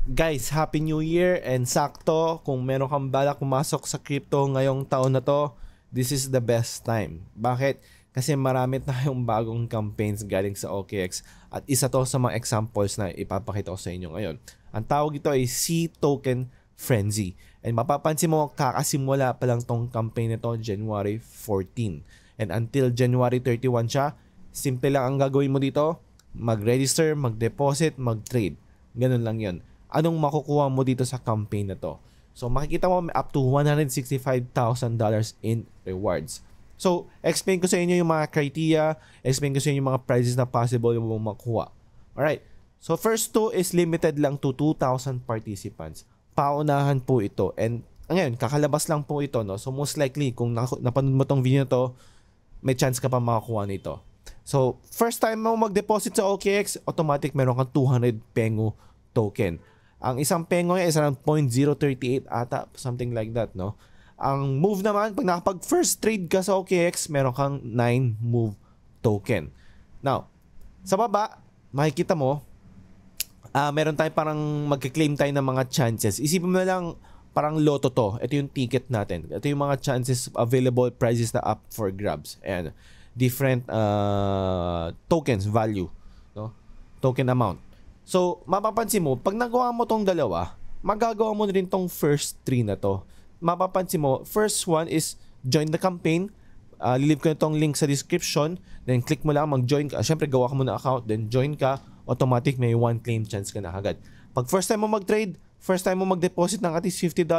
Guys, Happy New Year and sakto kung meron kang balak pumasok sa crypto ngayong taon na to, this is the best time. Bakit? Kasi marami tayong bagong campaigns galing sa OKX at isa to sa mga examples na ipapakita ko sa inyo ngayon. Ang tawag ito ay C-Token Frenzy. And mapapansin mo, kakasimula pa lang tong campaign nito January 14. And until January 31 siya, simple lang ang gagawin mo dito, mag-register, mag-deposit, mag-trade. Ganun lang yun. Anong makukuha mo dito sa campaign na to? So makikita mo may up to $165,000 in rewards. So explain ko sa inyo yung mga criteria, explain ko sa inyo yung mga prizes na possible mong makuha. Alright, so first two is limited lang to 2,000 participants. Paunahan po ito, and ngayon kakalabas lang po ito, no? So most likely kung napanood mo tong video na to, may chance ka pa makakuha nito. So first time mo mag-deposit sa OKX, automatic meron kang 200 Pengu token. Ang isang pengo is around 0.038 ata, something like that, no? Ang move naman, pag nakapag first trade ka sa OKX, meron kang 9 move token. Now, sa baba, makikita mo, meron tayo parang magka-claim tayo ng mga chances. Isipin mo na lang, parang loto to. Ito yung ticket natin. Ito yung mga chances available, prizes na up for grabs. And different tokens, value, no? Token amount. So, mapapansin mo, pag nagawa mo tong dalawa, magagawa mo rin tong first 3 na to. Mapapansin mo, first one is join the campaign. Lilive ko na tong link sa description. Then, click mo lang, mag-join ka. Siyempre, gawa ka muna account. Then, join ka. Automatic, may 1 claim chance ka na agad. Pag first time mo mag-trade, first time mo mag-deposit ng at least $50,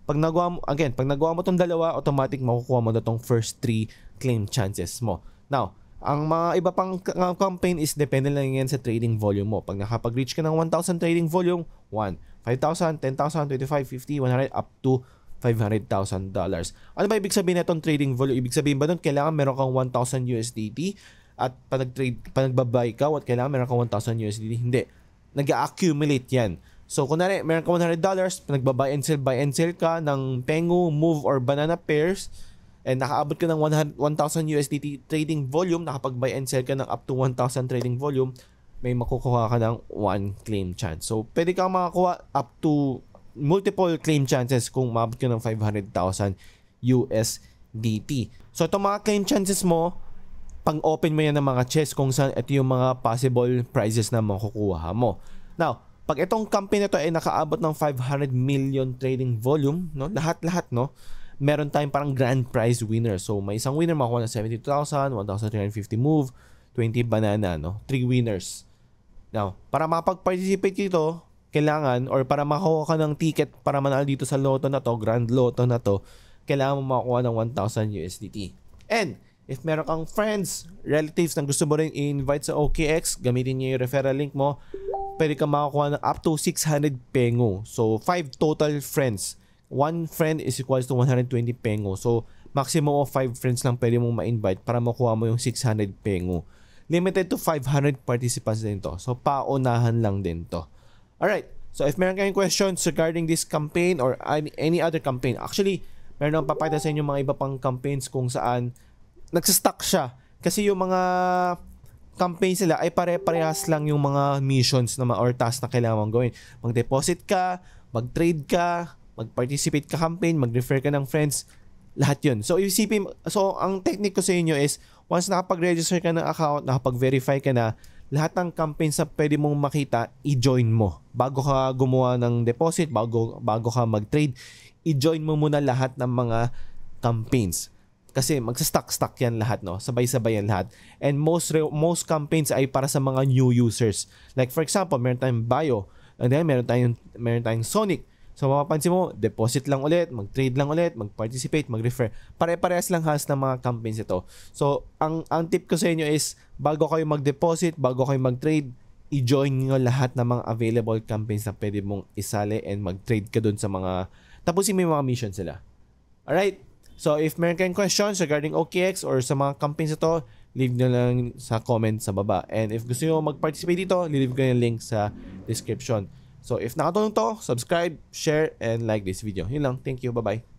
pag nagawa mo tong dalawa, automatic makukuha mo na tong first 3 claim chances mo. Now, ang mga iba pang campaign is depende lang yan sa trading volume mo. Pag nakapag-reach ka ng 1,000 trading volume, 1, 5,000, 10,000, 25, 50, 100, up to $500,000. Ano ba ibig sabihin na itong trading volume? Ibig sabihin ba doon, kailangan meron kang 1,000 USDT at pag nagbabay ka, kailangan meron kang 1,000 USDT? Hindi. Nag-accumulate yan. So, kunwari, meron kang $100, nagbabay and sell ka ng Pengu, Move, or Banana pairs, and nakaabot ka ng 1,000 USDT trading volume, nakapag-buy and sell ka ng up to 1,000 trading volume, may makukuha ka ng 1 claim chance. So, pwede kang makakuha up to multiple claim chances kung maabot ka ng 500,000 USDT. So, itong mga claim chances mo, pang-open mo yan ng mga chest kung saan ito yung mga possible prizes na makukuha mo. Now, pag itong company na ito ay nakaabot ng 500 million trading volume, no? Lahat-lahat, no? Meron tayong parang grand prize winner. So, may isang winner makuha ng 72,000, 1,350 move, 20 banana, no? 3 winners. Now, para makapag-participate dito, kailangan, or para makuha ka ng ticket para manalo dito sa loto na to, grand loto na to, kailangan mo makuha ng 1,000 USDT. And, if meron kang friends, relatives na gusto mo rin i-invite sa OKX, gamitin niyo yung referral link mo, pwede kang makakuha ng up to 600 Pengu. So, 5 total friends. 1 friend is equals to 120 Pengu. So, maximum of 5 friends lang pwede mong ma-invite para makuha mo yung 600 Pengu. Limited to 500 participants din to. So, paunahan lang din to. Alright. So, if meron kayong questions regarding this campaign or any other campaign, actually, meron akong papakita sa inyo mga iba pang campaigns kung saan nagsastock siya. Kasi yung mga campaign sila ay pare-parehas lang yung mga missions na or tasks na kailangan mong gawin. Mag-deposit ka, mag-trade ka, mag-participate ka campaign, mag-refer ka ng friends, lahat yun. So, ang technique ko sa inyo is, once nakapag-register ka ng account, nakapag-verify ka na, lahat ng campaigns na pwede mong makita, i-join mo. Bago ka gumawa ng deposit, bago ka mag-trade, i-join mo muna lahat ng mga campaigns. Kasi magsa-stack yan lahat, no? Sabay-sabay yan lahat. And most campaigns ay para sa mga new users. Like for example, meron tayong Bio, and then meron tayong Sonic. So, mapapansin mo, deposit lang ulit, mag-trade lang ulit, mag-participate, mag-refer. Pare-parehas lang halos ng mga campaigns ito. So, ang tip ko sa inyo is, bago kayo mag-deposit, bago kayo mag-trade, i-join nyo lahat ng mga available campaigns na pwede mong isali and mag-trade ka dun sa mga, tapusin mo yung mga missions sila. Alright? So, if meron kayong questions regarding OKX or sa mga campaigns ito, leave nyo lang sa comment sa baba. And if gusto nyo mag-participate dito, leave ko yung link sa description. So, if nakatulong to, subscribe, share, and like this video. Yun lang. Thank you. Bye-bye.